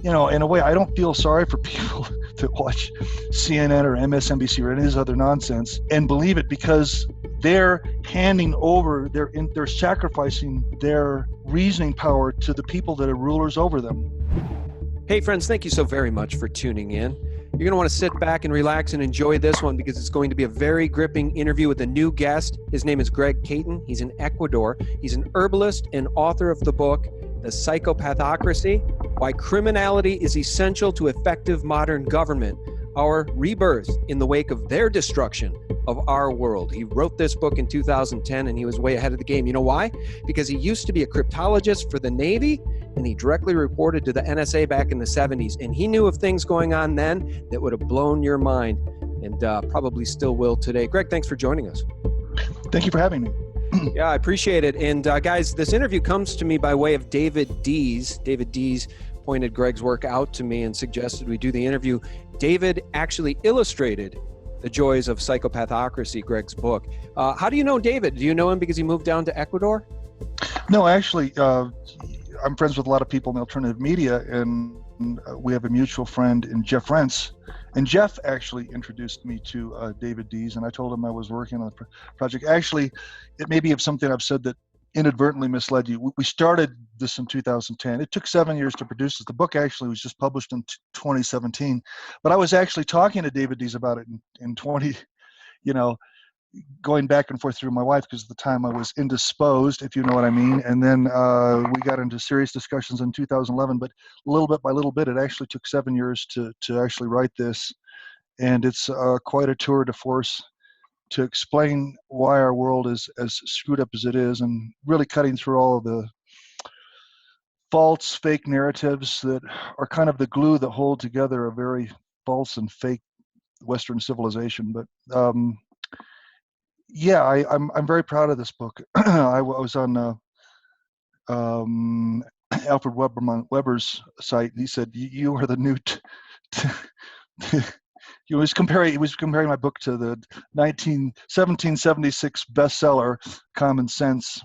in a way, I don't feel sorry for people that watch CNN or MSNBC or any of this other nonsense and believe it, because they're handing over, they're sacrificing their reasoning power to the people that are rulers over them. Hey friends, thank you so very much for tuning in. You're going to want to sit back and relax and enjoy this one, because it's going to be a very gripping interview with a new guest. His name is Greg Caton. He's in Ecuador. He's an herbalist and author of the book, The Psychopathocracy: Why Criminality is Essential to Effective Modern Government, Our Rebirth in the Wake of Their Destruction of Our World. He wrote this book in 2010, and he was way ahead of the game. You know why? Because he used to be a cryptologist for the Navy, and he directly reported to the NSA back in the 70s. And he knew of things going on then that would have blown your mind, and probably still will today. Greg, thanks for joining us. Thank you for having me. Yeah, I appreciate it. And guys, this interview comes to me by way of David Dees. David Dees pointed Greg's work out to me and suggested we do the interview. David actually illustrated The Joys of Psychopathocracy, Greg's book. How do you know David? Do you know him because he moved down to Ecuador? No, actually, I'm friends with a lot of people in the alternative media, and we have a mutual friend in Jeff Rentz. And Jeff actually introduced me to David Dees, and I told him I was working on the project. Actually, it may be of something I've said that inadvertently misled you. We started this in 2010. It took 7 years to produce this. The book actually was just published in 2017. But I was actually talking to David Dees about it in 20, going back and forth through my wife, because at the time I was indisposed, if you know what I mean. And then we got into serious discussions in 2011, but little bit by little bit, it actually took 7 years to actually write this. And it's quite a tour de force to explain why our world is as screwed up as it is, and really cutting through all of the false, fake narratives that are kind of the glue that hold together a very false and fake Western civilization. But yeah, I'm very proud of this book. I was on Alfred Weber's site, and he said, "You are the new." He was comparing my book to the 1776 bestseller Common Sense,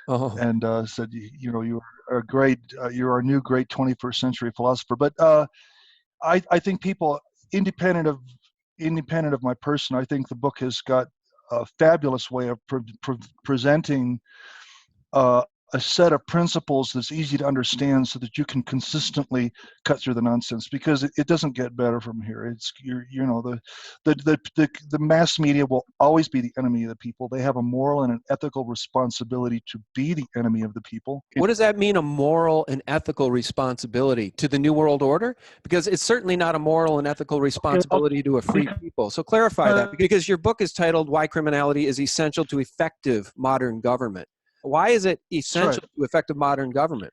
and said, you are a great, you're our new great 21st century philosopher. But I think people, independent of my person, I think the book has got a fabulous way of presenting a set of principles that's easy to understand, so that you can consistently cut through the nonsense, because it doesn't get better from here. It's the mass media will always be the enemy of the people. They have a moral and an ethical responsibility to be the enemy of the people. What does that mean, a moral and ethical responsibility to the New World Order? Because it's certainly not a moral and ethical responsibility to a free people. So clarify that, because your book is titled Why Criminality is Essential to Effective Modern Government. Why is it essential to effective modern government?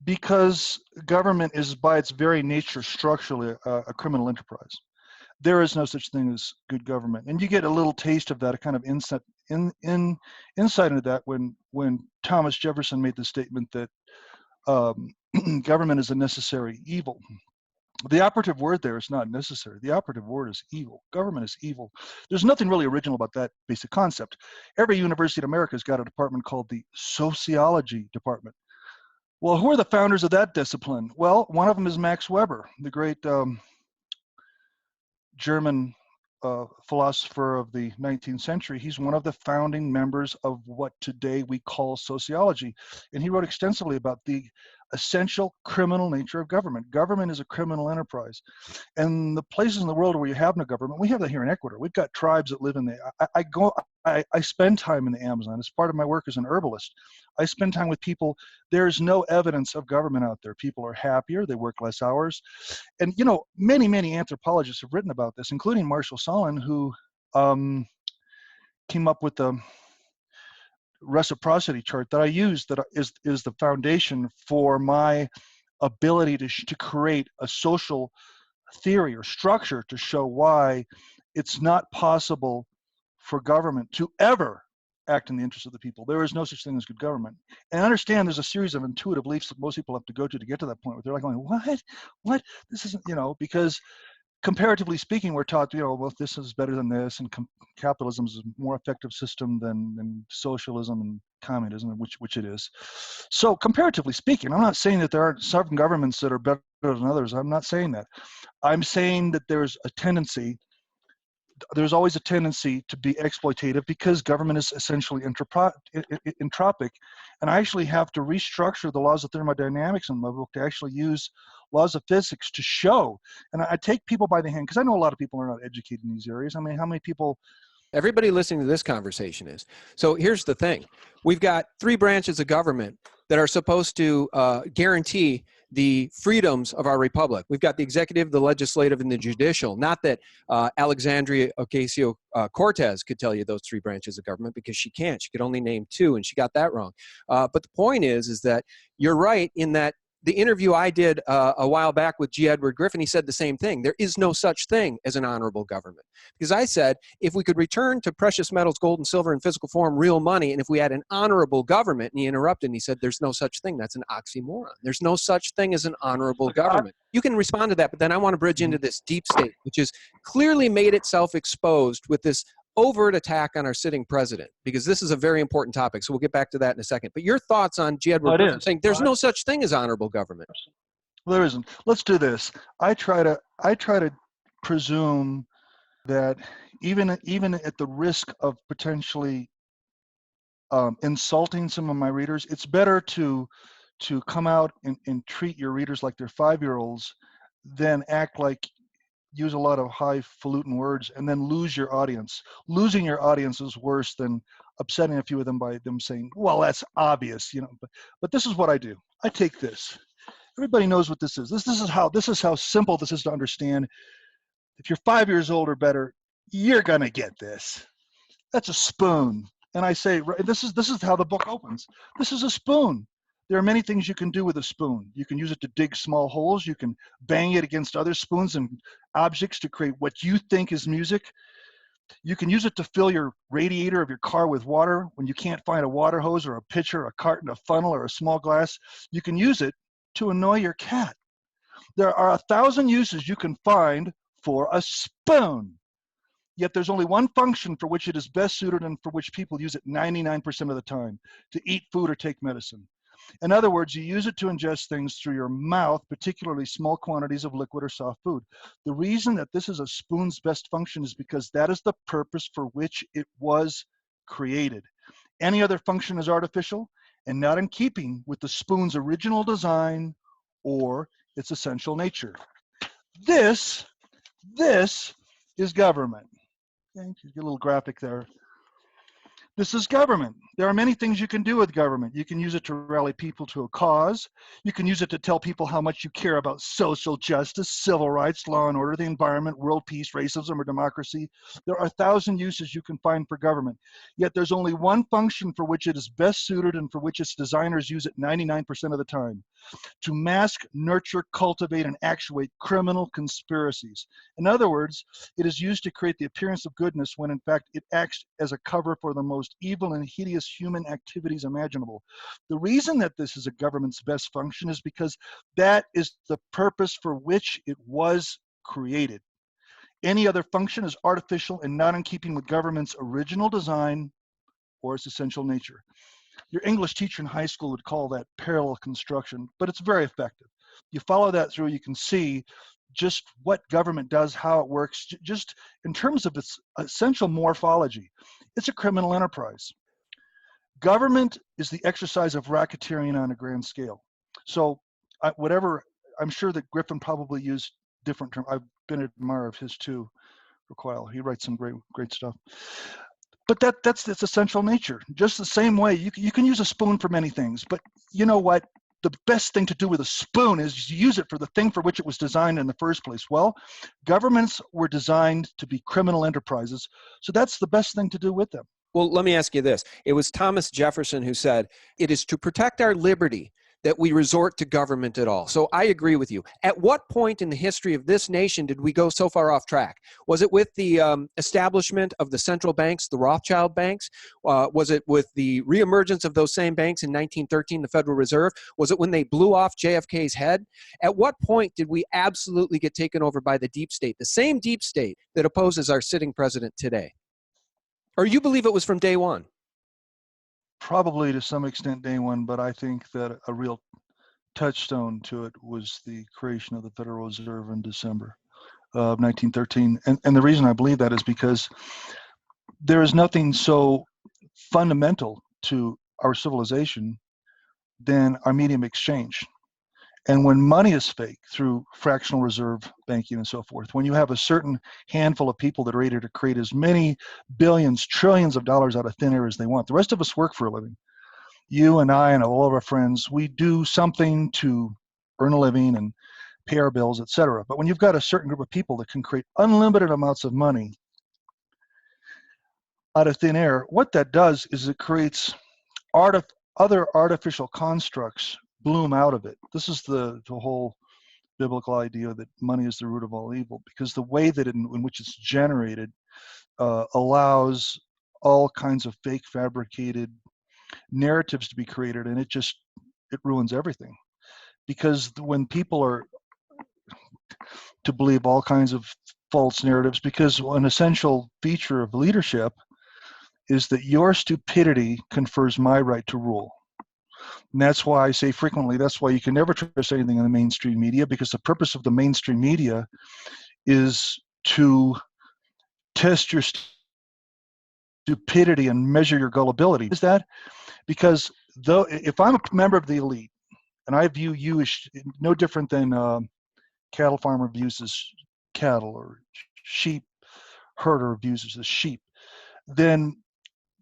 Because government is, by its very nature, structurally a criminal enterprise. There is no such thing as good government, and you get a little taste of that, a kind of insight into that when Thomas Jefferson made the statement that government is a necessary evil. The operative word there is not necessary. The operative word is evil. Government is evil. There's nothing really original about that basic concept. Every university in America has got a department called the sociology department. Well, who are the founders of that discipline? Well, one of them is Max Weber, the great German philosopher of the 19th century. He's one of the founding members of what today we call sociology. And he wrote extensively about the essential criminal nature of government. Government is a criminal enterprise. And the places in the world where you have no government, we have that here in Ecuador. We've got tribes that live in the, I spend time in the Amazon as part of my work as an herbalist. I spend time with people. There's no evidence of government out there. People are happier. They work less hours. And, many, many anthropologists have written about this, including Marshall Solon, who came up with the reciprocity chart that I use, that is the foundation for my ability to create a social theory or structure to show why it's not possible for government to ever act in the interest of the people. There is no such thing as good government. And I understand there's a series of intuitive beliefs that most people have to go to get to that point where they're like going, what? This isn't, because comparatively speaking, we're taught, well, this is better than this, and capitalism is a more effective system than socialism and communism, which it is. So comparatively speaking, I'm not saying that there aren't sovereign governments that are better than others. I'm not saying that. I'm saying that there's always a tendency to be exploitative because government is essentially entropic. And I actually have to restructure the laws of thermodynamics in my book to actually use laws of physics to show. And I take people by the hand because I know a lot of people are not educated in these areas. I mean, how many people? Everybody listening to this conversation is. So here's the thing. We've got 3 branches of government that are supposed to guarantee the freedoms of our republic. We've got the executive, the legislative, and the judicial. Not that Alexandria Ocasio-Cortez could tell you those 3 branches of government, because she can't. She could only name 2, and she got that wrong. But the point is that you're right in that the interview I did a while back with G. Edward Griffin, he said the same thing. There is no such thing as an honorable government. Because I said, if we could return to precious metals, gold and silver in physical form, real money, and if we had an honorable government, and he interrupted and he said, there's no such thing. That's an oxymoron. There's no such thing as an honorable government. You can respond to that, but then I want to bridge into this deep state, which has clearly made itself exposed with this overt attack on our sitting president, because this is a very important topic. So we'll get back to that in a second. But your thoughts on G. Edward Griffin saying there's no such thing as honorable government? Well, there isn't. Let's do this. I try to presume that even at the risk of potentially insulting some of my readers, it's better to come out and treat your readers like they're 5-year-olds than act like use a lot of highfalutin words and then lose your audience. Losing your audience is worse than upsetting a few of them by them saying, well, that's obvious, you know. But this is what I do. I take this. Everybody knows what this is. This is how simple this is to understand. If you're 5 years old or better, you're gonna get this. That's a spoon. And I say, this is how the book opens. This is a spoon. There are many things you can do with a spoon. You can use it to dig small holes. You can bang it against other spoons and objects to create what you think is music. You can use it to fill your radiator of your car with water when you can't find a water hose or a pitcher, a carton, a funnel, or a small glass. You can use it to annoy your cat. There are 1,000 uses you can find for a spoon. Yet there's only one function for which it is best suited and for which people use it 99% of the time: to eat food or take medicine. In other words, you use it to ingest things through your mouth, particularly small quantities of liquid or soft food. The reason that this is a spoon's best function is because that is the purpose for which it was created. Any other function is artificial and not in keeping with the spoon's original design or its essential nature. This is government. Okay, get a little graphic there. This is government. There are many things you can do with government. You can use it to rally people to a cause. You can use it to tell people how much you care about social justice, civil rights, law and order, the environment, world peace, racism, or democracy. There are 1,000 uses you can find for government. Yet there's only one function for which it is best suited and for which its designers use it 99% of the time: to mask, nurture, cultivate, and actuate criminal conspiracies. In other words, it is used to create the appearance of goodness when in fact it acts as a cover for the most evil and hideous human activities imaginable. The reason that this is a government's best function is because that is the purpose for which it was created. Any other function is artificial and not in keeping with government's original design or its essential nature. Your English teacher in high school would call that parallel construction, but it's very effective. You follow that through, you can see just what government does, how it works, just in terms of its essential morphology. It's a criminal enterprise. Government is the exercise of racketeering on a grand scale. So I'm sure that Griffin probably used different terms. I've been an admirer of his too for quite a while. He writes some great stuff. But that's its essential nature. Just the same way, you can use a spoon for many things, but you know what? The best thing to do with a spoon is use it for the thing for which it was designed in the first place. Well, governments were designed to be criminal enterprises, so that's the best thing to do with them. Well, let me ask you this. It was Thomas Jefferson who said, it is to protect our liberty that we resort to government at all. So I agree with you. At what point in the history of this nation did we go so far off track? Was it with the establishment of the central banks, the Rothschild banks? Was it with the reemergence of those same banks in 1913, the Federal Reserve? Was it when they blew off JFK's head? At what point did we absolutely get taken over by the deep state, the same deep state that opposes our sitting president today? Or you believe it was from day one? Probably to some extent day one, but I think that a real touchstone to it was the creation of the Federal Reserve in December of 1913. And the reason I believe that is because there is nothing so fundamental to our civilization than our medium exchange. And when money is fake through fractional reserve banking and so forth, when you have a certain handful of people that are ready to create as many billions, trillions of dollars out of thin air as they want, the rest of us work for a living. You and I and all of our friends, we do something to earn a living and pay our bills, etc. But when you've got a certain group of people that can create unlimited amounts of money out of thin air, what that does is it creates other artificial constructs bloom out of it. This is the whole biblical idea that money is the root of all evil, because the way that in which it's generated allows all kinds of fake fabricated narratives to be created, and it ruins everything. Because when people are to believe all kinds of false narratives, because an essential feature of leadership is that your stupidity confers my right to rule. And that's why I say frequently, that's why you can never trust anything in the mainstream media, because the purpose of the mainstream media is to test your stupidity and measure your gullibility. Is that because though if I'm a member of the elite and I view you as no different than cattle farmer views as cattle, or sheep herder views as sheep, then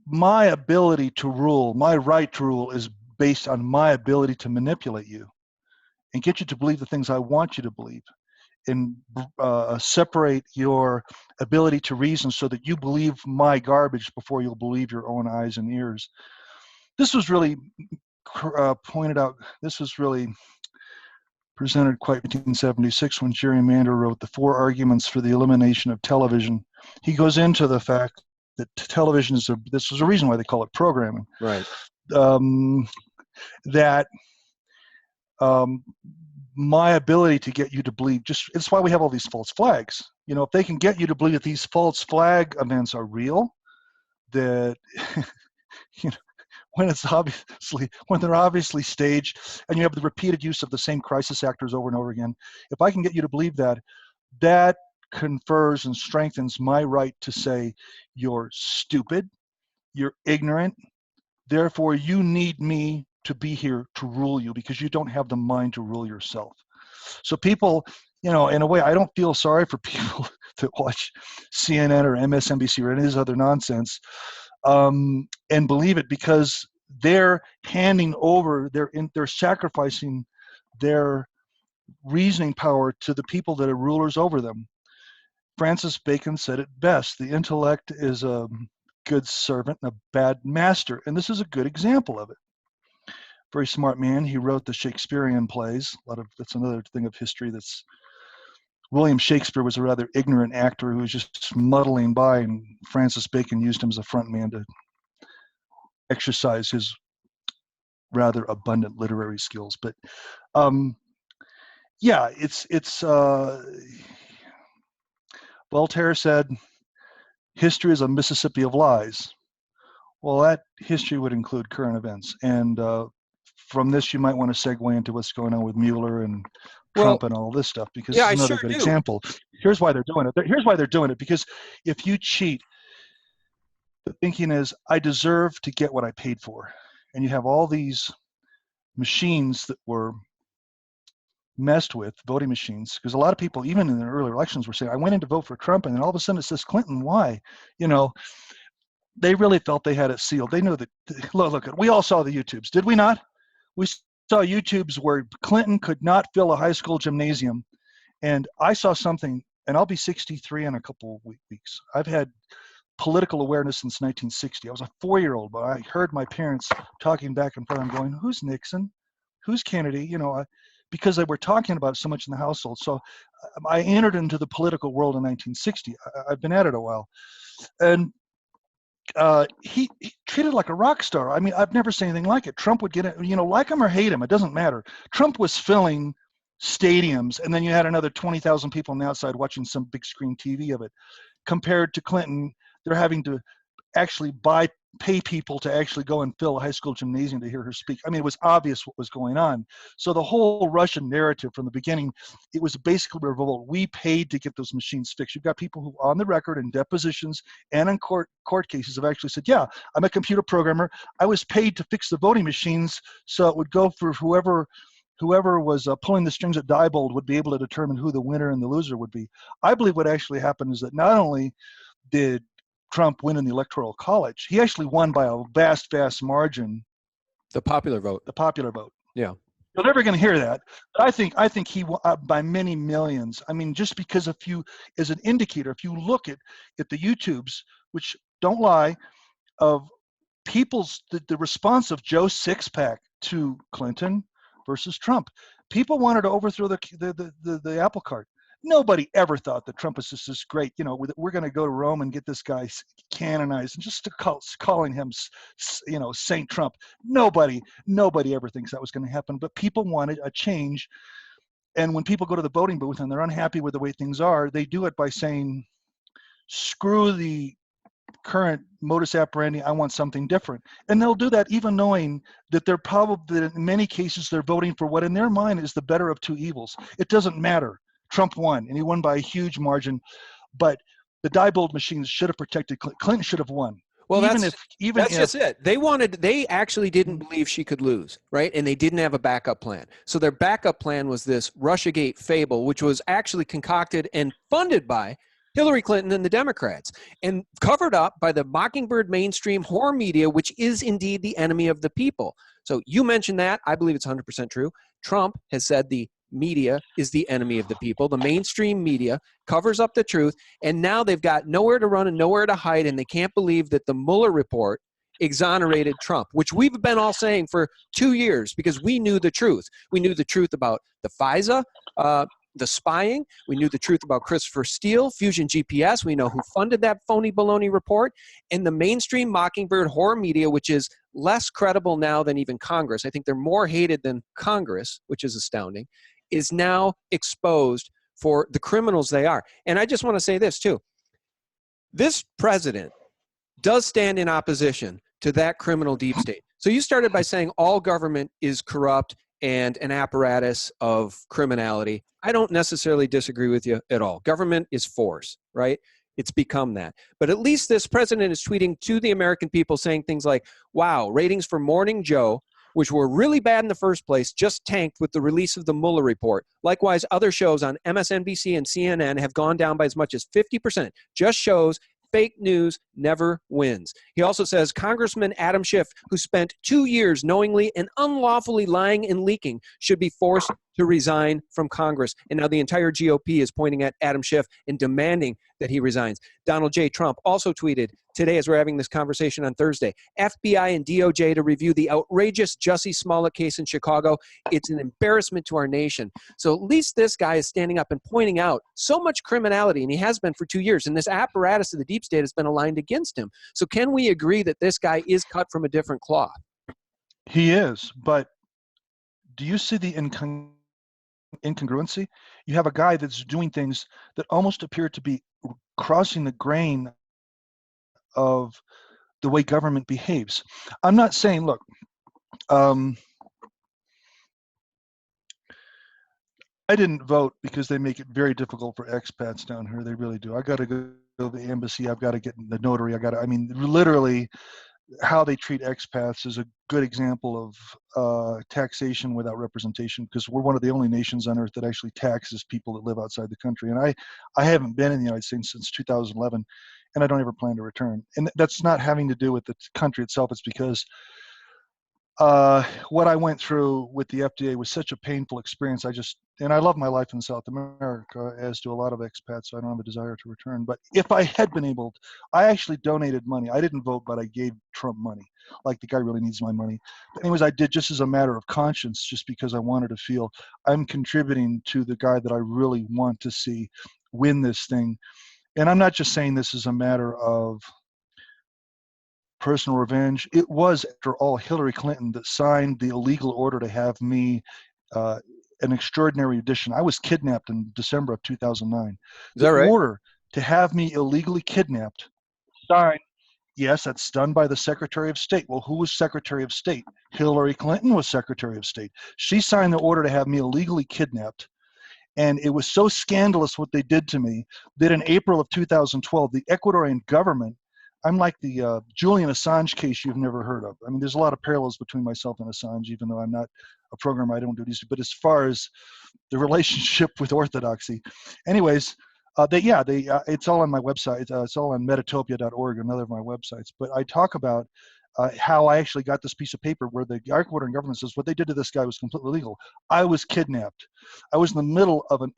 my ability to rule, my right to rule, is based on my ability to manipulate you and get you to believe the things I want you to believe, and separate your ability to reason so that you believe my garbage before you'll believe your own eyes and ears. This was really pointed out, this was really presented quite in 1976 when Jerry Mander wrote The Four Arguments for the Elimination of Television. He goes into the fact that television is this is a reason why they call it programming. Right. My ability to get you to believe, it's why we have all these false flags. You know, if they can get you to believe that these false flag events are real, that you know, when they're obviously staged, and you have the repeated use of the same crisis actors over and over again, if I can get you to believe that, that confers and strengthens my right to say you're stupid, you're ignorant, therefore you need me to be here to rule you, because you don't have the mind to rule yourself. So people, you know, in a way, I don't feel sorry for people that watch CNN or MSNBC or any of this other nonsense and believe it, because they're handing over, they're sacrificing their reasoning power to the people that are rulers over them. Francis Bacon said it best: the intellect is a good servant and a bad master. And this is a good example of it. Very smart man. He wrote the Shakespearean plays. That's another thing of history. William Shakespeare was a rather ignorant actor who was just muddling by, and Francis Bacon used him as a front man to exercise his rather abundant literary skills. But yeah, it's Voltaire said, history is a Mississippi of lies. Well, that history would include current events. And from this, you might want to segue into what's going on with Mueller and Trump and all this stuff, because it's another good example. Here's why they're doing it. Here's why they're doing it, because if you cheat, the thinking is, I deserve to get what I paid for. And you have all these machines that were messed with, voting machines, because a lot of people, even in the earlier elections, were saying, I went in to vote for Trump, and then all of a sudden it says Clinton. Why? You know, they really felt they had it sealed. They knew that, look, we all saw the YouTubes, did we not? We saw YouTubes where Clinton could not fill a high school gymnasium. And I saw something, and I'll be 63 in a couple of weeks. I've had political awareness since 1960. I was a 4-year-old, but I heard my parents talking back and forth. I'm going, who's Nixon? Who's Kennedy? You know, because they were talking about it so much in the household. So I entered into the political world in 1960. I've been at it a while. And he treated like a rock star. I mean, I've never seen anything like it. Trump would get it, you know, like him or hate him, it doesn't matter. Trump was filling stadiums, and then you had another 20,000 people on the outside watching some big screen TV of it. Compared to Clinton, they're having to actually buy pay people to actually go and fill a high school gymnasium to hear her speak. I mean, it was obvious what was going on. So the whole Russian narrative from the beginning, it was basically a revolt. We paid to get those machines fixed. You've got people who, on the record, in depositions and in court cases, have actually said, "Yeah, I'm a computer programmer. I was paid to fix the voting machines, so it would go for whoever was pulling the strings at Diebold would be able to determine who the winner and the loser would be." I believe what actually happened is that not only did Trump win in the Electoral College, he actually won by a vast, vast margin. The popular vote. The popular vote. Yeah. You're never going to hear that. But I think he won by many millions. I mean, just because as an indicator, if you look at the YouTubes, which don't lie, of the response of Joe Sixpack to Clinton versus Trump, people wanted to overthrow the apple cart. Nobody ever thought that Trump was just this great, we're going to go to Rome and get this guy canonized, and just calling him, Saint Trump. Nobody ever thinks that was going to happen. But people wanted a change. And when people go to the voting booth and they're unhappy with the way things are, they do it by saying, screw the current modus operandi, I want something different. And they'll do that even knowing that they're probably, in many cases, they're voting for what in their mind is the better of two evils. It doesn't matter. Trump won, and he won by a huge margin. But the Diebold machines should have protected Clinton. Clinton should have won. Well, that's just it. They actually didn't believe she could lose, right? And they didn't have a backup plan. So their backup plan was this Russiagate fable, which was actually concocted and funded by Hillary Clinton and the Democrats, and covered up by the Mockingbird mainstream horror media, which is indeed the enemy of the people. So you mentioned that. I believe it's 100% true. Trump has said the media is the enemy of the people. The mainstream media covers up the truth, and now they've got nowhere to run and nowhere to hide, and they can't believe that the Mueller report exonerated Trump, which we've been all saying for 2 years because we knew the truth. We knew the truth about the FISA, the spying. We knew the truth about Christopher Steele, Fusion GPS. We know who funded that phony baloney report. And the mainstream Mockingbird horror media, which is less credible now than even Congress, I think they're more hated than Congress, which is astounding, is now exposed for the criminals they are. And I just want to say this too. This president does stand in opposition to that criminal deep state. So you started by saying all government is corrupt and an apparatus of criminality. I don't necessarily disagree with you at all. Government is force, right? It's become that. But at least this president is tweeting to the American people saying things like, wow, ratings for Morning Joe, which were really bad in the first place, just tanked with the release of the Mueller report. Likewise, other shows on MSNBC and CNN have gone down by as much as 50%. Just shows fake news never wins. He also says Congressman Adam Schiff, who spent 2 years knowingly and unlawfully lying and leaking, should be forced to resign from Congress. And now the entire GOP is pointing at Adam Schiff and demanding that he resigns. Donald J. Trump also tweeted today, as we're having this conversation on Thursday, FBI and DOJ to review the outrageous Jussie Smollett case in Chicago. It's an embarrassment to our nation. So at least this guy is standing up and pointing out so much criminality, and he has been for 2 years, and this apparatus of the deep state has been aligned against him. So can we agree that this guy is cut from a different cloth? He is, but do you see the incongruency? You have a guy that's doing things that almost appear to be crossing the grain of the way government behaves. I'm not saying, look, I didn't vote because they make it very difficult for expats down here. They really do. I got to go to the embassy. I've got to get the notary. Literally, how they treat expats is a good example of taxation without representation, because we're one of the only nations on earth that actually taxes people that live outside the country. And I haven't been in the United States since 2011, and I don't ever plan to return. And that's not having to do with the country itself. It's because what I went through with the FDA was such a painful experience. And I love my life in South America, as do a lot of expats, so I don't have a desire to return. But if I had been able to, I actually donated money. I didn't vote, but I gave Trump money. Like, the guy really needs my money. But anyways, I did just as a matter of conscience, just because I wanted to feel I'm contributing to the guy that I really want to see win this thing. And I'm not just saying this is a matter of personal revenge. It was, after all, Hillary Clinton that signed the illegal order to have me an extraordinary edition. I was kidnapped in December of 2009. Is that right? The order to have me illegally kidnapped, signed, Yes, that's done by the Secretary of State. Well, who was Secretary of State? Hillary Clinton was Secretary of State. She signed the order to have me illegally kidnapped. And it was so scandalous what they did to me that in April of 2012, the Ecuadorian government, I'm like the Julian Assange case you've never heard of. I mean, there's a lot of parallels between myself and Assange, even though I'm not a programmer, I don't do these. But as far as the relationship with orthodoxy, anyways, it's all on my website. It's all on metatopia.org, another of my websites. But I talk about how I actually got this piece of paper where the Ecuadorian government says what they did to this guy was completely legal. I was kidnapped. I was in the middle of an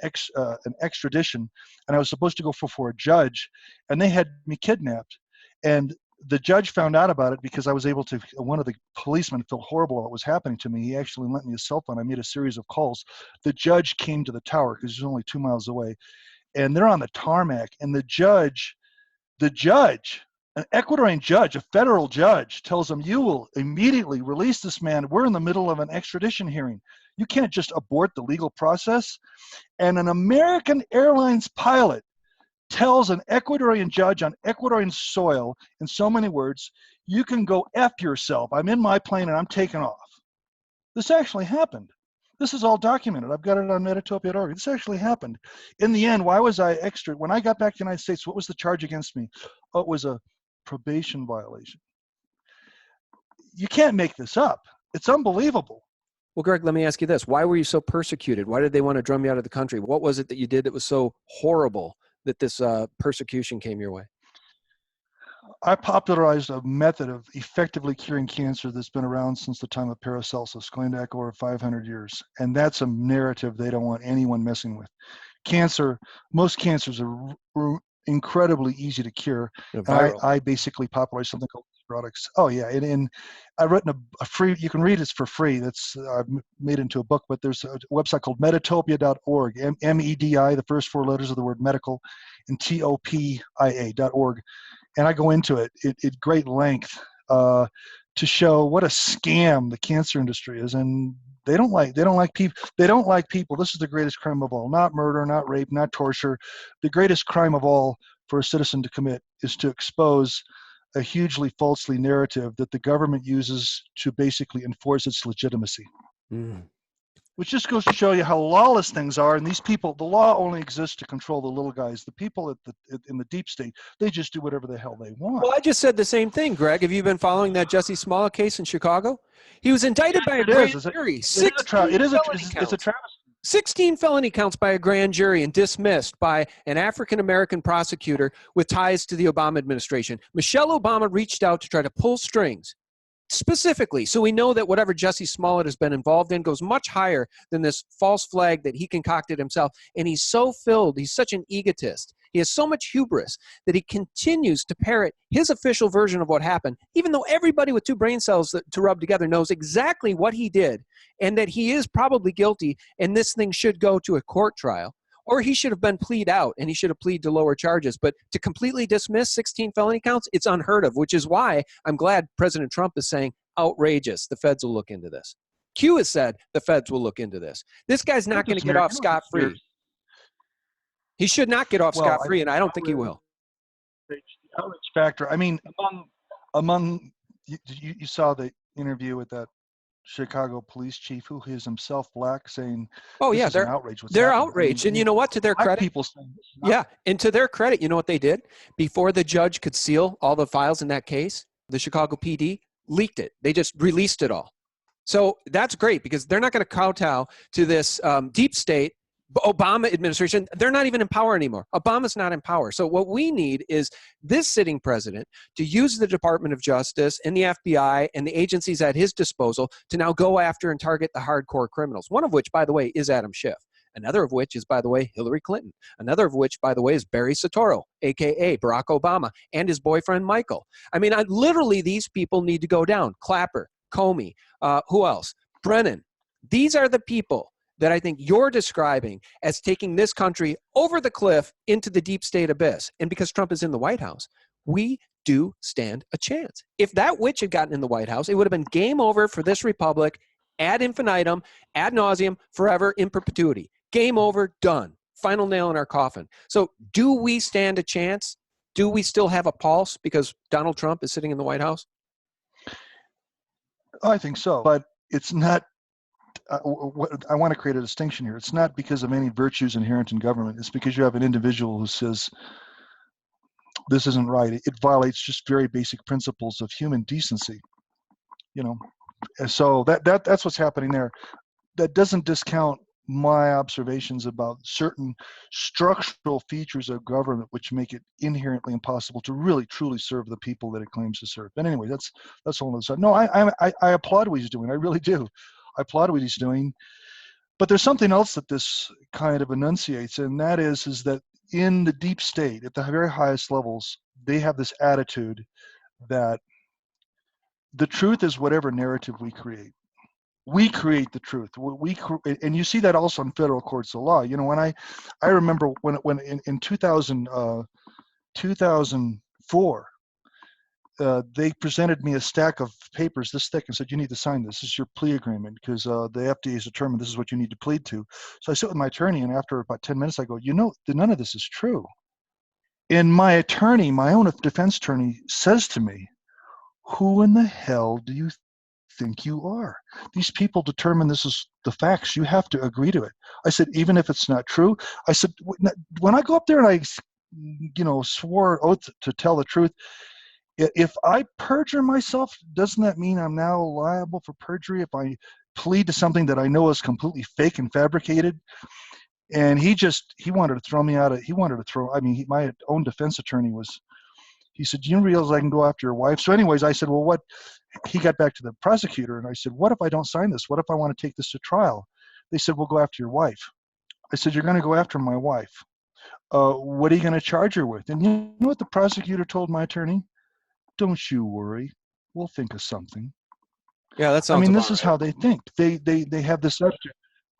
extradition, and I was supposed to go before a judge, and they had me kidnapped. And the judge found out about it because I was able to, one of the policemen felt horrible about what was happening to me. He actually lent me his cell phone. I made a series of calls. The judge came to the tower because he's only 2 miles away, and they're on the tarmac, and the judge, an Ecuadorian judge, a federal judge, tells him, you will immediately release this man. We're in the middle of an extradition hearing. You can't just abort the legal process. And an American Airlines pilot tells an Ecuadorian judge on Ecuadorian soil, in so many words, you can go F yourself. I'm in my plane and I'm taking off. This actually happened. This is all documented. I've got it on metatopia.org. This actually happened. In the end, why was I extra? When I got back to the United States, what was the charge against me? Oh, it was a probation violation. You can't make this up. It's unbelievable. Well, Greg, let me ask you this. Why were you so persecuted? Why did they want to drum you out of the country? What was it that you did that was so horrible that this persecution came your way? I popularized a method of effectively curing cancer that's been around since the time of Paracelsus, going back over 500 years. And that's a narrative they don't want anyone messing with. Most cancers are incredibly easy to cure. I basically popularized something called products. Oh yeah, and I've written a free, you can read it for free. That's I've made into a book, but there's a website called metatopia.org, MEDI, the first 4 letters of the word medical, and TOPIA.org. And I go into it at great length to show what a scam the cancer industry is. And they don't like people. This is the greatest crime of all. Not murder, not rape, not torture. The greatest crime of all for a citizen to commit is to expose a hugely falsely narrative that the government uses to basically enforce its legitimacy. Which just goes to show you how lawless things are. And these people, the law only exists to control the little guys. The people in the deep state, they just do whatever the hell they want. Well, I just said the same thing, Greg. Have you been following that Jussie Smollett case in Chicago? He was indicted by a grand jury. It's a travesty. 16 felony counts by a grand jury and dismissed by an African-American prosecutor with ties to the Obama administration. Michelle Obama reached out to try to pull strings. Specifically, so we know that whatever Jussie Smollett has been involved in goes much higher than this false flag that he concocted himself. And he's so filled, he's such an egotist. He has so much hubris that he continues to parrot his official version of what happened, even though everybody with 2 brain cells to rub together knows exactly what he did and that he is probably guilty and this thing should go to a court trial. Or he should have been plead out and he should have pleaded to lower charges. But to completely dismiss 16 felony counts, it's unheard of, which is why I'm glad President Trump is saying outrageous. The feds will look into this. Q has said the feds will look into this. This guy's not going to get off scot-free. He should not get off scot-free, and I don't think he will. The outrage factor. I mean, among you saw the interview with that Chicago police chief who is himself black saying, oh yeah, they're outraged. They're outraged. And you know what, to their credit, people saying, yeah, and to their credit, you know what they did? Before the judge could seal all the files in that case, the Chicago PD leaked it. They just released it all. So that's great because they're not going to kowtow to this deep state Obama administration. They're not even in power anymore. Obama's not in power. So what we need is this sitting president to use the Department of Justice and the FBI and the agencies at his disposal to now go after and target the hardcore criminals. One of which, by the way, is Adam Schiff. Another of which is, by the way, Hillary Clinton. Another of which, by the way, is Barry Soetoro, a.k.a. Barack Obama, and his boyfriend, Michael. I mean, literally, these people need to go down. Clapper, Comey, who else? Brennan. These are the people that I think you're describing as taking this country over the cliff into the deep state abyss. And because Trump is in the White House, we do stand a chance. If that witch had gotten in the White House, it would have been game over for this republic ad infinitum, ad nauseum, forever, in perpetuity. Game over, done. Final nail in our coffin. So do we stand a chance? do we still have a pulse because Donald Trump is sitting in the White House? I think so, but it's not. I want to create a distinction here. It's not because of any virtues inherent in government. It's because you have an individual who says this isn't right. It violates just very basic principles of human decency. And so that's what's happening there. That doesn't discount my observations about certain structural features of government which make it inherently impossible to really truly serve the people that it claims to serve. But anyway, that's a whole other side. No, I applaud what he's doing. I really do. I applaud what he's doing. But there's something else that this kind of enunciates, and that is that in the deep state, at the very highest levels, they have this attitude that the truth is whatever narrative we create. We create the truth. And you see that also in federal courts of law. When I remember when in 2004, they presented me a stack of papers this thick and said, you need to sign this. This is your plea agreement because the FDA has determined this is what you need to plead to. So I sit with my attorney, and after about 10 minutes, I go, none of this is true. And my attorney, my own defense attorney, says to me, who in the hell do you think you are? These people determine this is the facts. You have to agree to it. I said, even if it's not true. I said, when I go up there and I swore oath to tell the truth, if I perjure myself, doesn't that mean I'm now liable for perjury if I plead to something that I know is completely fake and fabricated? And he wanted to throw me out of, my own defense attorney he said, do you realize I can go after your wife? So anyways, I said, well, what? He got back to the prosecutor, and I said, what if I don't sign this? What if I want to take this to trial? They said, we'll go after your wife. I said, you're going to go after my wife. What are you going to charge her with? And you know what the prosecutor told my attorney? Don't you worry. We'll think of something. Yeah, that sounds this is how they think. They have this subject.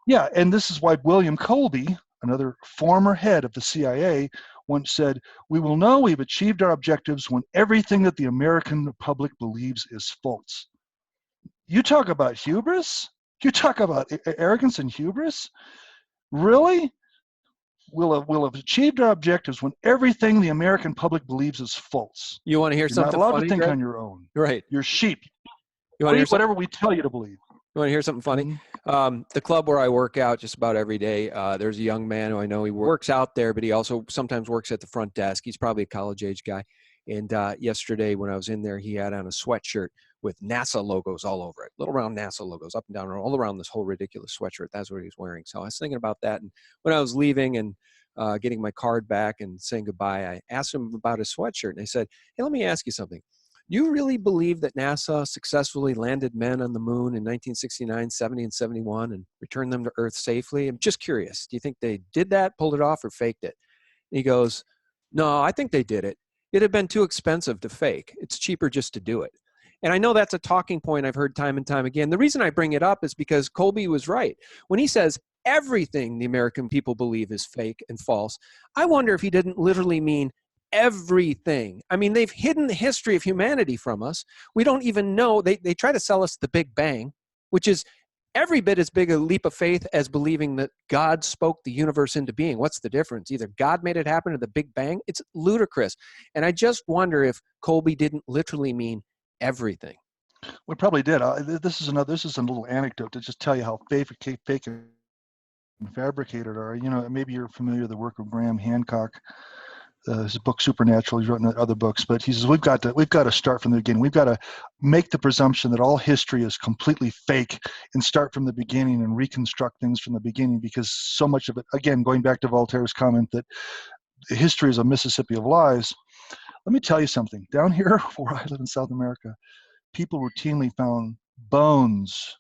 Yeah, and this is why William Colby, another former head of the CIA, once said, we will know we've achieved our objectives when everything that the American public believes is false. You talk about hubris? You talk about arrogance and hubris? Really? We'll have achieved our objectives when everything the American public believes is false. You want to hear something funny? You're not allowed funny, to think Greg? on your own. Right. You're sheep. You want to hear whatever we tell you to believe. You want to hear something funny? Mm-hmm. The club where I work out just about every day, there's a young man who I know, he works out there, but he also sometimes works at the front desk. He's probably a college-age guy. And yesterday when I was in there, he had on a sweatshirt with NASA logos all over it, little round NASA logos up and down all around this whole ridiculous sweatshirt. That's what he was wearing. So I was thinking about that. And when I was leaving and getting my card back and saying goodbye, I asked him about his sweatshirt. And I said, hey, let me ask you something. You really believe that NASA successfully landed men on the moon in 1969, 70, and 71 and returned them to Earth safely? I'm just curious. Do you think they did that, pulled it off, or faked it? And he goes, no, I think they did it. It'd have been too expensive to fake. It's cheaper just to do it. And I know that's a talking point I've heard time and time again. The reason I bring it up is because Colby was right. When he says everything the American people believe is fake and false, I wonder if he didn't literally mean everything. I mean, they've hidden the history of humanity from us. We don't even know. They try to sell us the Big Bang, which is every bit as big a leap of faith as believing that God spoke the universe into being. What's the difference? Either God made it happen or the Big Bang. It's ludicrous. And I just wonder if Colby didn't literally mean everything. We probably did. This is a little anecdote to just tell you how fake and fabricated are. Maybe you're familiar with the work of Graham Hancock. His book Supernatural. He's written other books, but he says we've got to start from the beginning. We've got to make the presumption that all history is completely fake and start from the beginning and reconstruct things from the beginning, because so much of it, again, going back to Voltaire's comment that history is a Mississippi of lies. Let me tell you something. Down here where I live in South America, people routinely found bones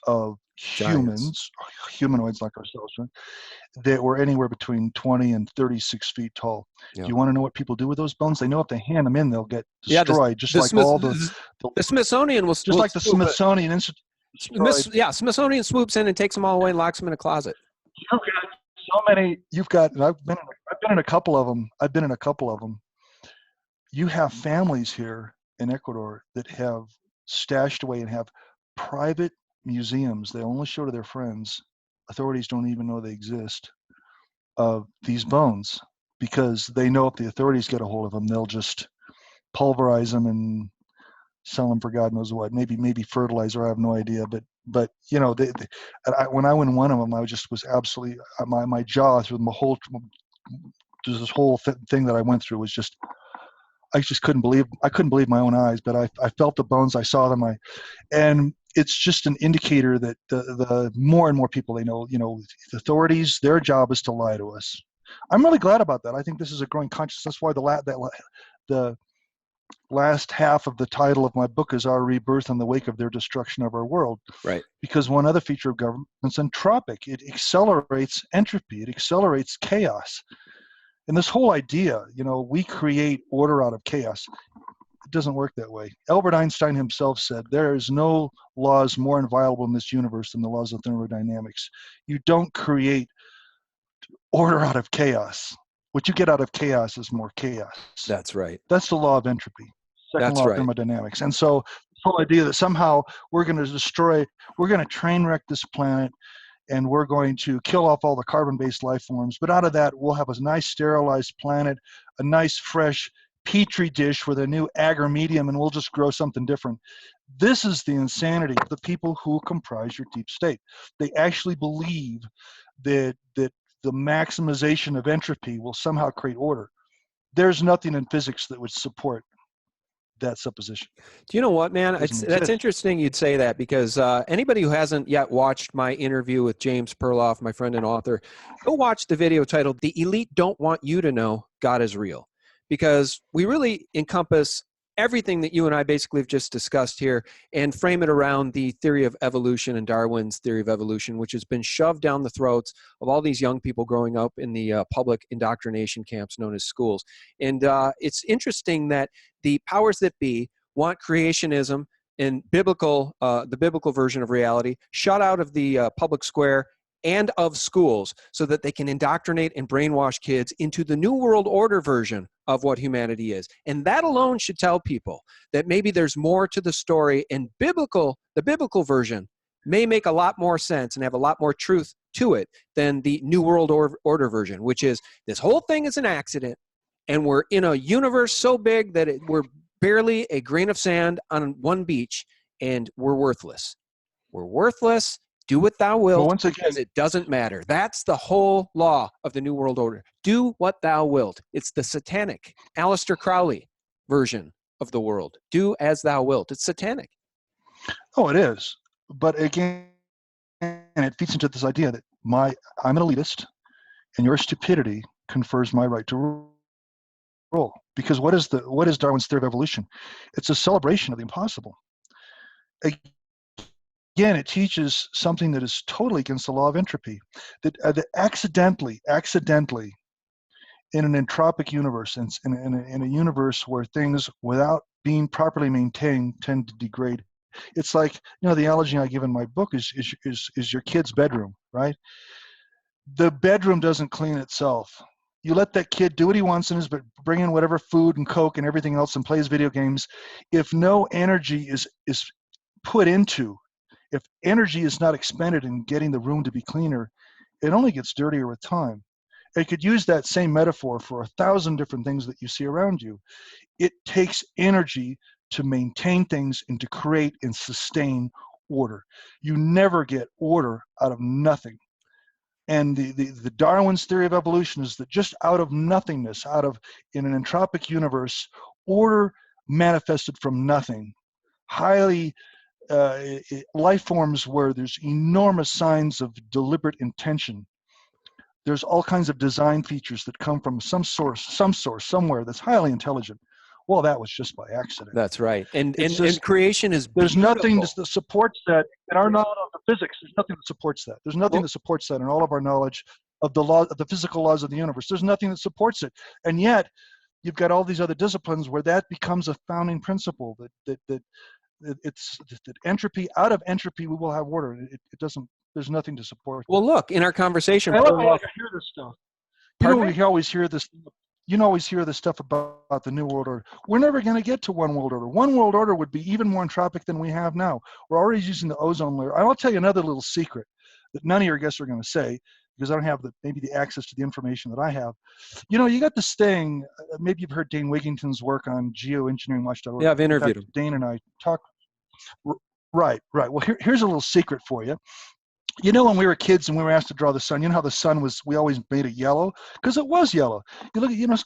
of humans, humanoids like ourselves, right, that were anywhere between 20 and 36 feet tall. Yeah. Do you want to know what people do with those bones? They know if they hand them in, they'll get destroyed, the Smithsonian will just like the Smithsonian Institute. Smithsonian swoops in and takes them all away and locks them in a closet. You've got so many. I've been in a couple of them. You have families here in Ecuador that have stashed away and have private museums they only show to their friends. Authorities don't even know they exist, of these bones. because they know if the authorities get a hold of them, they'll just pulverize them and sell them for God knows what. Maybe fertilizer. I have no idea. But when I went in one of them, I was absolutely my jaw through the whole this whole thing that I went through was just, I just couldn't believe my own eyes. But I felt the bones, I saw them, and it's just an indicator that the more and more people they know, the authorities, their job is to lie to us. I'm really glad about that. I think this is a growing consciousness. That's why the last half of the title of my book is Our Rebirth in the Wake of Their Destruction of Our World. Right. Because one other feature of government is entropic. It accelerates entropy. It accelerates chaos. And this whole idea, we create order out of chaos. It doesn't work that way. Albert Einstein himself said, there is no laws more inviolable in this universe than the laws of thermodynamics. You don't create order out of chaos. What you get out of chaos is more chaos. That's right. That's the law of entropy. Second law of thermodynamics. And so this whole idea that somehow we're going to train wreck this planet, and we're going to kill off all the carbon-based life forms, but out of that, we'll have a nice sterilized planet, a nice fresh petri dish with a new agar medium, and we'll just grow something different. This is the insanity of the people who comprise your deep state. They actually believe that the maximization of entropy will somehow create order. There's nothing in physics that would support that supposition. Do you know what, man? That's interesting you'd say that, because anybody who hasn't yet watched my interview with James Perloff, my friend and author, go watch the video titled "The Elite Don't Want You to Know God is Real," because we really encompass everything that you and I basically have just discussed here and frame it around the theory of evolution and Darwin's theory of evolution, which has been shoved down the throats of all these young people growing up in the public indoctrination camps known as schools. And it's interesting that the powers that be want creationism and the biblical version of reality shut out of the public square and of schools so that they can indoctrinate and brainwash kids into the New World Order version of what humanity is. And that alone should tell people that maybe there's more to the story, and the biblical version may make a lot more sense and have a lot more truth to it than the New World Order version, which is this whole thing is an accident, and we're in a universe so big that we're barely a grain of sand on one beach, and we're worthless. We're worthless. Do what thou wilt, once again, because it doesn't matter. That's the whole law of the New World Order. Do what thou wilt. It's the satanic Aleister Crowley version of the world. Do as thou wilt. It's satanic. Oh, it is. But again, it feeds into this idea that I'm an elitist, and your stupidity confers my right to rule. Because what is Darwin's theory of evolution? It's a celebration of the impossible. Again, it teaches something that is totally against the law of entropy, that accidentally, in an entropic universe, in a universe where things, without being properly maintained, tend to degrade. It's like, the analogy I give in my book is your kid's bedroom, right? The bedroom doesn't clean itself. You let that kid do what he wants in his bed, bring in whatever food and Coke and everything else and plays video games. If no energy is put into, if energy is not expended in getting the room to be cleaner, it only gets dirtier with time. I could use that same metaphor for 1,000 different things that you see around you. It takes energy to maintain things and to create and sustain order. You never get order out of nothing. And the Darwin's theory of evolution is that just out of nothingness, in an entropic universe, order manifested from nothing. Highly life forms where there's enormous signs of deliberate intention. There's all kinds of design features that come from some source somewhere that's highly intelligent. Well, that was just by accident. That's right. And creation is there's beautiful. Nothing that supports that in our knowledge of the physics. There's nothing that supports that. There's nothing that supports that in all of our knowledge of the physical laws of the universe. There's nothing that supports it. And yet, you've got all these other disciplines where that becomes a founding principle that entropy, out of entropy we will have order. It doesn't. There's nothing to support that. Well, look, in our conversation, I hear this stuff. We always hear this. You always hear this stuff about the New World Order. We're never going to get to one world order. One world order would be even more entropic than we have now. We're already using the ozone layer. I'll tell you another little secret. that none of your guests are going to say because I don't have maybe the access to the information that I have. You know, you got this thing, maybe you've heard Dane Wigington's work on geoengineeringwatch.org. Yeah, I've In interviewed fact, him. Dane and I talk. Right, right. Well, here's a little secret for you. You know, when we were kids and we were asked to draw the sun, you know how the sun was, we always made it yellow because it was yellow. You look at, you know,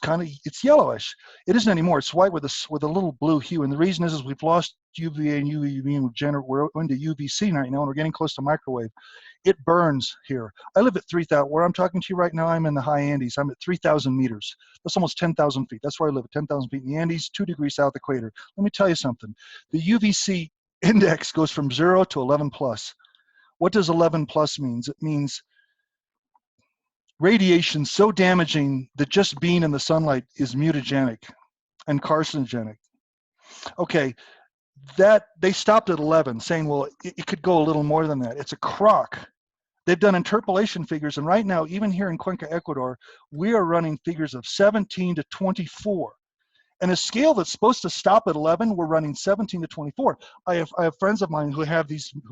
it's yellowish. It isn't anymore. It's white with a little blue hue. And the reason is we've lost UVA and UVB and we're into UVC right now, and we're getting close to microwave. It burns here. I live at 3,000, where I'm talking to you right now, I'm in the high Andes. I'm at 3,000 meters. That's almost 10,000 feet. That's where I live, at 10,000 feet in the Andes, 2 degrees south equator. Let me tell you something. The UVC index goes from 0 to 11 plus. What does 11 plus means? It means radiation so damaging that just being in the sunlight is mutagenic and carcinogenic. Okay, that they stopped at 11, saying, well, it could go a little more than that. It's a crock. They've done interpolation figures, and right now, even here in Cuenca, Ecuador, we are running figures of 17 to 24. And a scale that's supposed to stop at 11, we're running 17 to 24. I have friends of mine who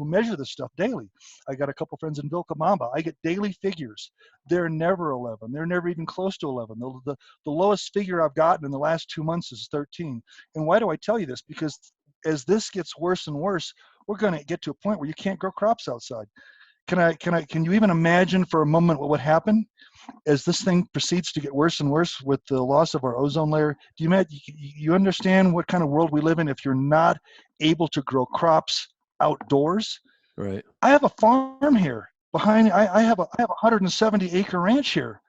measure this stuff daily. I got a couple friends in Vilcabamba. I get daily figures. They're never 11. They're never even close to 11. The lowest figure I've gotten in the last 2 months is 13. And why do I tell you this? Because as this gets worse and worse, we're going to get to a point where you can't grow crops outside. Can you even imagine for a moment what would happen as this thing proceeds to get worse and worse with the loss of our ozone layer? Do you understand what kind of world we live in if you're not able to grow crops outdoors? Right. I have a farm here behind. I have a 170-acre ranch here.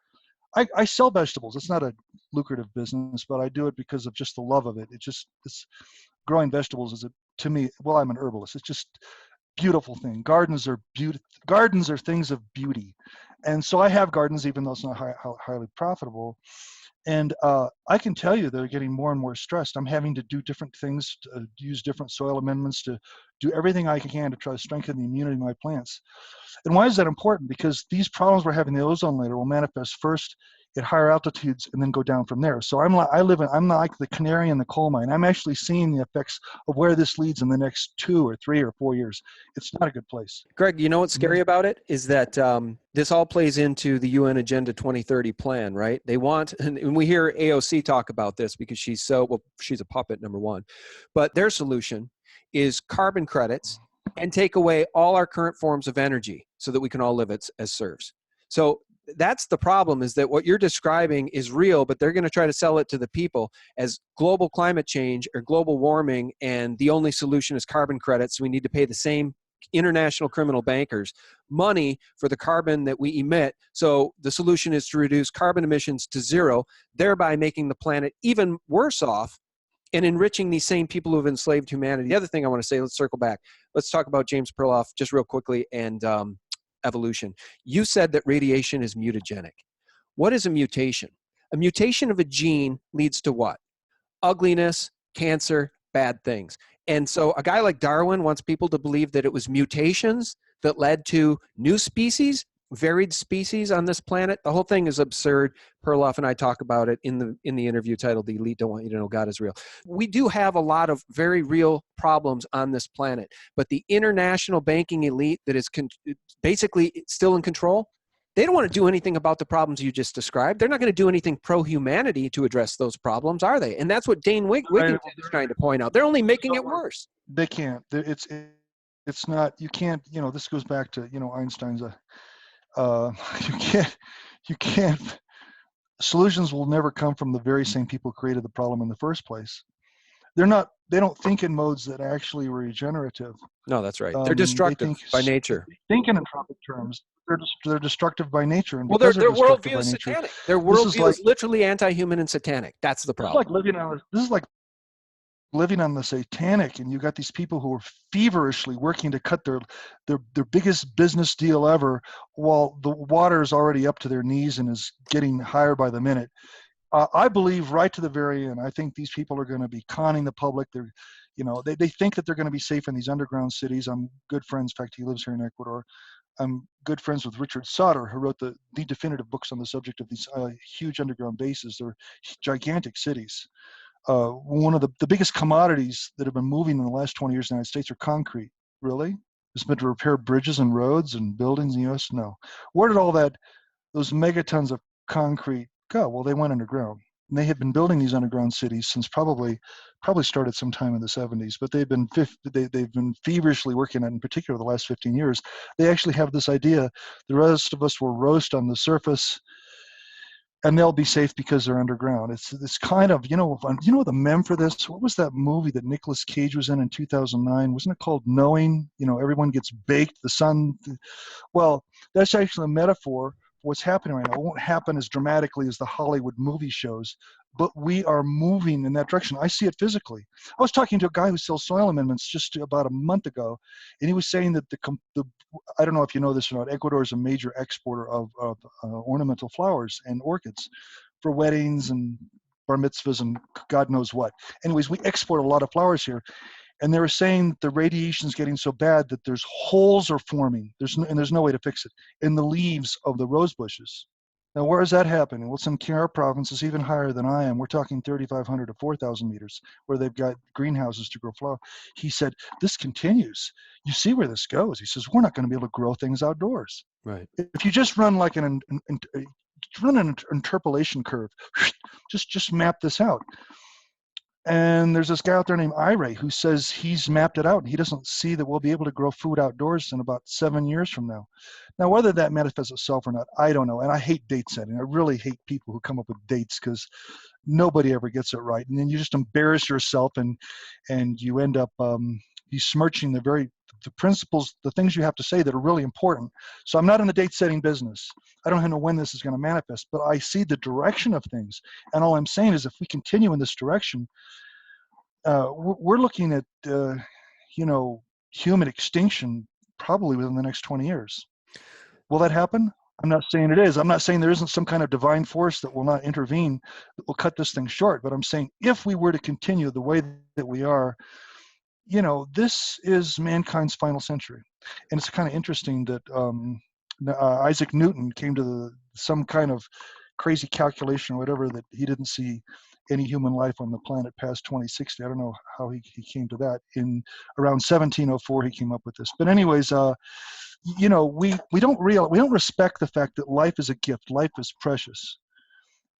I sell vegetables. It's not a lucrative business, but I do it because of just the love of it. It's growing vegetables is to me. Well, I'm an herbalist. It's just beautiful thing. Gardens are things of beauty, and so I have gardens, even though it's not highly profitable. And I can tell you they're getting more and more stressed. I'm having to do different things, to use different soil amendments, to do everything I can to try to strengthen the immunity of my plants. And why is that important? Because these problems we're having in the ozone layer will manifest first at higher altitudes and then go down from there. So I'm like the canary in the coal mine. I'm actually seeing the effects of where this leads in the next 2 or 3 or 4 years. It's not a good place. Greg, you know what's scary about it is that this all plays into the UN Agenda 2030 plan, right? They want, and we hear AOC talk about this because she's a puppet, number one. But their solution is carbon credits and take away all our current forms of energy so that we can all live as serfs. So that's the problem, is that what you're describing is real, but they're going to try to sell it to the people as global climate change or global warming, and the only solution is carbon credits. We need to pay the same international criminal bankers money for the carbon that we emit. So the solution is to reduce carbon emissions to zero, thereby making the planet even worse off and enriching these same people who have enslaved humanity. The other thing I want to say, let's circle back. Let's talk about James Perloff just real quickly and evolution. You said that radiation is mutagenic. What is a mutation? A mutation of a gene leads to what? Ugliness, cancer, bad things. And so a guy like Darwin wants people to believe that it was mutations that led to new species, varied species on this planet. The whole thing is absurd. Perloff and I talk about it in the interview titled "The Elite Don't Want You to Know God is Real." We do have a lot of very real problems on this planet, but the international banking elite that is basically still in control, they don't want to do anything about the problems you just described. They're not going to do anything pro-humanity to address those problems, are they? And that's what Dane Wigington is trying to point out. They're only making it worse. They can't. It's not. You can't. This goes back to Einstein's. You can't. Solutions will never come from the very same people who created the problem in the first place. They don't think in modes that are actually regenerative. No, that's right. They're destructive by nature. They think in entropic terms. They're destructive by nature. And well, their worldview is satanic. Their worldview is literally anti-human and satanic. That's the problem. This is like living on the satanic, and you got these people who are feverishly working to cut their biggest business deal ever, while the water is already up to their knees and is getting higher by the minute. I believe right to the very end, I think these people are going to be conning the public. They think that they're going to be safe in these underground cities. I'm good friends. In fact, he lives here in Ecuador. I'm good friends with Richard Sauter, who wrote the definitive books on the subject of these huge underground bases. They're gigantic cities. One of the biggest commodities that have been moving in the last 20 years in the United States are concrete. Really? It's meant to repair bridges and roads and buildings in the U.S.? No. Where did those megatons of concrete go? Well, they went underground. And they had been building these underground cities since probably started sometime in the 70s, but they've been feverishly working on it, in particular the last 15 years. They actually have this idea: the rest of us will roast on the surface, and they'll be safe because they're underground. It's this kind of, the meme for this. What was that movie that Nicolas Cage was in 2009? Wasn't it called Knowing? Everyone gets baked. The sun. Well, that's actually a metaphor for what's happening right now. It won't happen as dramatically as the Hollywood movie shows, but we are moving in that direction. I see it physically. I was talking to a guy who sells soil amendments just about a month ago, and he was saying that I don't know if you know this or not, Ecuador is a major exporter of ornamental flowers and orchids for weddings and bar mitzvahs and God knows what. Anyways, we export a lot of flowers here. And they were saying that the radiation is getting so bad that there's holes are forming. There's no way to fix it in the leaves of the rose bushes. Now, where is that happening? Well, some Kiara province is even higher than I am. We're talking 3,500 to 4,000 meters, where they've got greenhouses to grow flower. He said, this continues. You see where this goes. He says, we're not going to be able to grow things outdoors. Right. If you just run like an interpolation curve, just map this out. And there's this guy out there named Ire who says he's mapped it out and he doesn't see that we'll be able to grow food outdoors in about 7 years from now. Now, whether that manifests itself or not, I don't know. And I hate date setting. I really hate people who come up with dates because nobody ever gets it right. And then you just embarrass yourself and you end up besmirching the principles, the things you have to say that are really important. So I'm not in the date setting business. I don't know when this is going to manifest, but I see the direction of things. And all I'm saying is if we continue in this direction, we're looking at, human extinction probably within the next 20 years. Will that happen? I'm not saying it is. I'm not saying there isn't some kind of divine force that will not intervene, that will cut this thing short. But I'm saying if we were to continue the way that we are, this is mankind's final century. And it's kind of interesting that Isaac Newton came to some kind of crazy calculation or whatever that he didn't see any human life on the planet past 2060. I don't know how he came to that. In around 1704, he came up with this. But anyways, we don't respect the fact that life is a gift. Life is precious.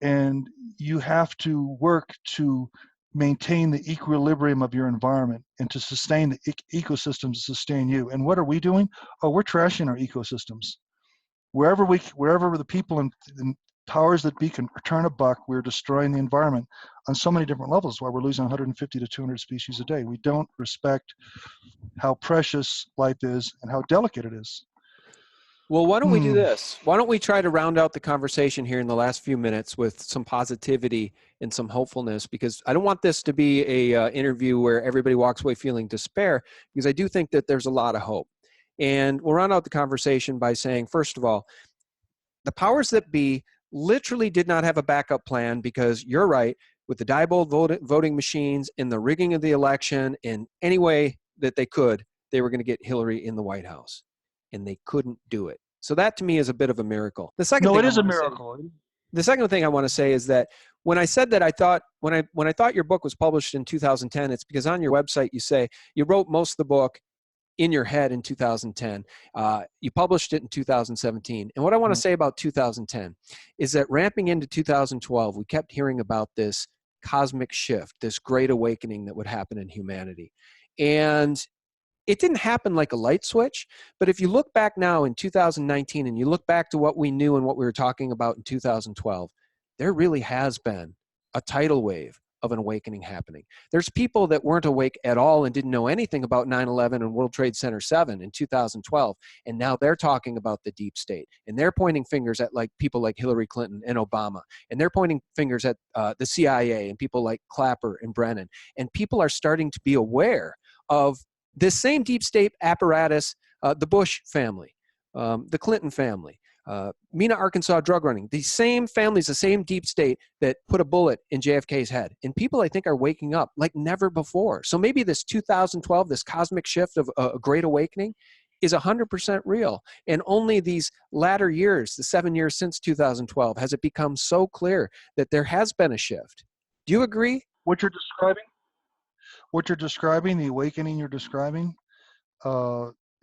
And you have to work to maintain the equilibrium of your environment and to sustain the ecosystems to sustain you. And what are we doing? Oh, we're trashing our ecosystems. Wherever the people in powers that be can return a buck, we're destroying the environment on so many different levels, why we're losing 150 to 200 species a day. We don't respect how precious life is and how delicate it is. Well, why don't we do this? Why don't we try to round out the conversation here in the last few minutes with some positivity and some hopefulness, because I don't want this to be a interview where everybody walks away feeling despair, because I do think that there's a lot of hope. And we'll round out the conversation by saying, first of all, the powers that be literally did not have a backup plan, because you're right, with the Diebold voting machines and the rigging of the election in any way that they could, they were going to get Hillary in the White House. And they couldn't do it. So that to me is a bit of a miracle. The second it is a miracle. The second thing I want to say is that when I said that I thought, when I thought your book was published in 2010, it's because on your website you say you wrote most of the book in your head in 2010. You published it in 2017. And what I want to say about 2010 is that ramping into 2012, we kept hearing about this cosmic shift, this great awakening that would happen in humanity. And it didn't happen like a light switch, but if you look back now in 2019 and you look back to what we knew and what we were talking about in 2012, there really has been a tidal wave of an awakening happening. There's people that weren't awake at all and didn't know anything about 9/11 and World Trade Center 7 in 2012, and now they're talking about the deep state, and they're pointing fingers at people like Hillary Clinton and Obama, and they're pointing fingers at the CIA and people like Clapper and Brennan, and people are starting to be aware of this same deep state apparatus, the Bush family, the Clinton family, Mena, Arkansas drug running, these same families, the same deep state that put a bullet in JFK's head. And people, I think, are waking up like never before. So maybe this 2012, this cosmic shift of a great awakening is 100% real. And only these latter years, the 7 years since 2012, has it become so clear that there has been a shift. Do you agree? What you're describing, the awakening you're describing,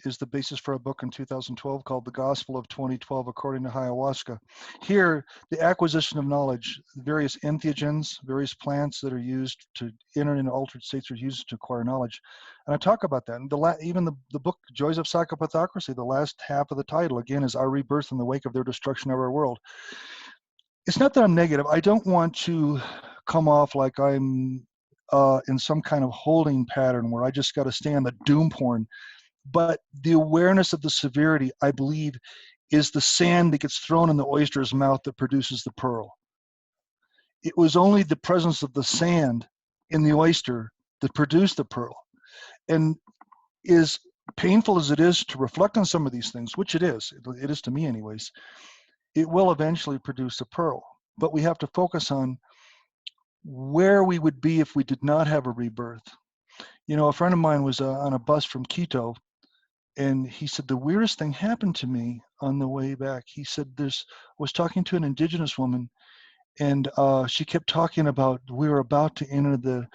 is the basis for a book in 2012 called The Gospel of 2012 According to Ayahuasca. Here, the acquisition of knowledge, various entheogens, various plants that are used to enter into altered states are used to acquire knowledge. And I talk about that. And even the book, Joys of Psychopathocracy, the last half of the title, again, is Our Rebirth in the Wake of Their Destruction of Our World. It's not that I'm negative. I don't want to come off like I'm in some kind of holding pattern where I just got to stay on the doom porn. But the awareness of the severity, I believe, is the sand that gets thrown in the oyster's mouth that produces the pearl. It was only the presence of the sand in the oyster that produced the pearl. And as painful as it is to reflect on some of these things, which it is to me anyways, it will eventually produce a pearl. But we have to focus on where we would be if we did not have a rebirth. You know, a friend of mine was on a bus from Quito, and he said, the weirdest thing happened to me on the way back. He said, was talking to an indigenous woman, and she kept talking about we were about to enter the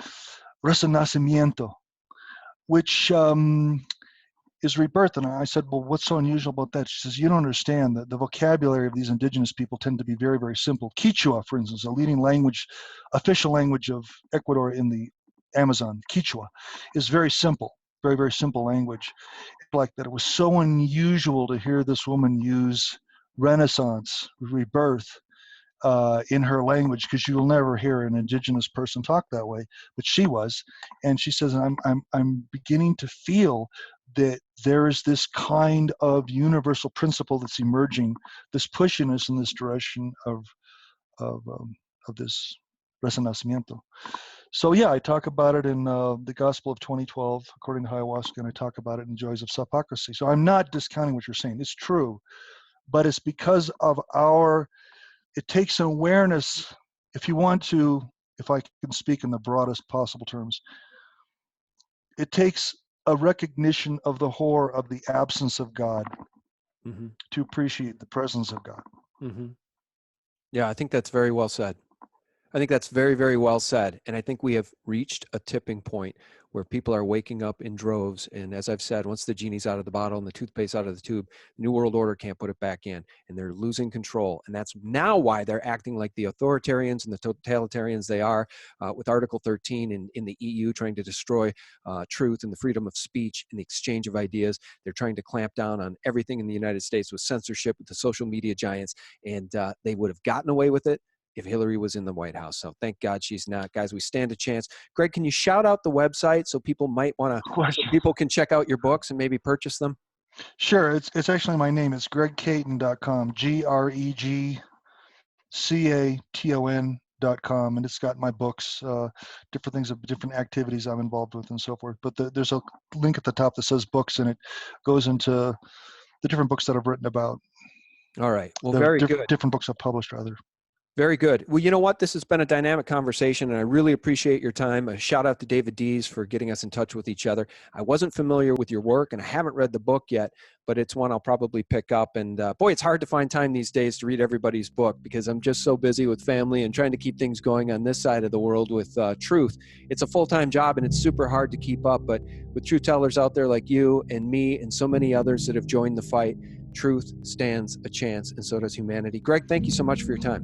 Renacimiento, which is rebirth. And I said, well, what's so unusual about that? She says, you don't understand that the vocabulary of these indigenous people tend to be very, very simple. Quechua, for instance, a leading language, official language of Ecuador in the Amazon, Quechua, is very simple, very, very simple language. Like that, it was so unusual to hear this woman use Renaissance, rebirth, in her language, because you'll never hear an indigenous person talk that way, but she was. And she says, I'm beginning to feel that there is this kind of universal principle that's emerging, this pushing us in this direction of this Renacimiento. So yeah, I talk about it in the Gospel of 2012, according to Ayahuasca, and I talk about it in Joys of Psychopathy. So I'm not discounting what you're saying. It's true, but it's because of it takes an awareness, if you want to, if I can speak in the broadest possible terms, it takes a recognition of the horror of the absence of God to appreciate the presence of God. Yeah, I think that's very well said. I think that's very, very well said. And I think we have reached a tipping point where people are waking up in droves. And as I've said, once the genie's out of the bottle and the toothpaste out of the tube, the New World Order can't put it back in, and they're losing control. And that's now why they're acting like the authoritarians and the totalitarians they are, with Article 13 in the EU, trying to destroy truth and the freedom of speech and the exchange of ideas. They're trying to clamp down on everything in the United States with censorship, with the social media giants. And they would have gotten away with it if Hillary was in the White House. So thank God she's not. Guys, we stand a chance. Greg, can you shout out the website so people might want to, so people can check out your books and maybe purchase them? Sure. It's actually my name. It's gregcaton.com, GregCaton.com. And it's got my books, different things, of different activities I'm involved with and so forth. But there's a link at the top that says books, and it goes into the different books that I've written about. All right. Well, very good. Different books I've published, rather. Very good. Well, you know what? This has been a dynamic conversation, and I really appreciate your time. A shout out to David Dees for getting us in touch with each other. I wasn't familiar with your work, and I haven't read the book yet, but it's one I'll probably pick up. And boy, it's hard to find time these days to read everybody's book because I'm just so busy with family and trying to keep things going on this side of the world with truth. It's a full-time job, and it's super hard to keep up. But with truth tellers out there like you and me and so many others that have joined the fight, truth stands a chance, and so does humanity. Greg, thank you so much for your time.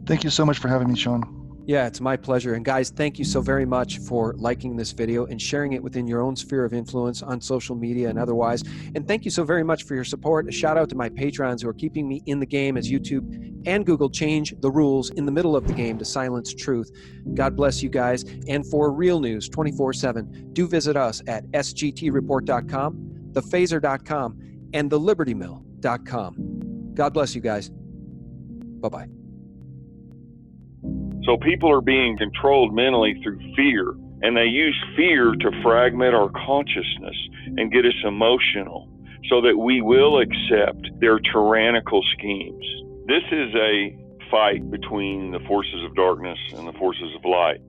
Thank you so much for having me, Sean. Yeah, it's my pleasure. And guys, thank you so very much for liking this video and sharing it within your own sphere of influence on social media and otherwise. And thank you so very much for your support. A shout out to my patrons who are keeping me in the game as YouTube and Google change the rules in the middle of the game to silence truth. God bless you guys. And for real news 24/7, do visit us at sgtreport.com, thephaser.com, and thelibertymill.com. God bless you guys. Bye-bye. So people are being controlled mentally through fear, and they use fear to fragment our consciousness and get us emotional so that we will accept their tyrannical schemes. This is a fight between the forces of darkness and the forces of light.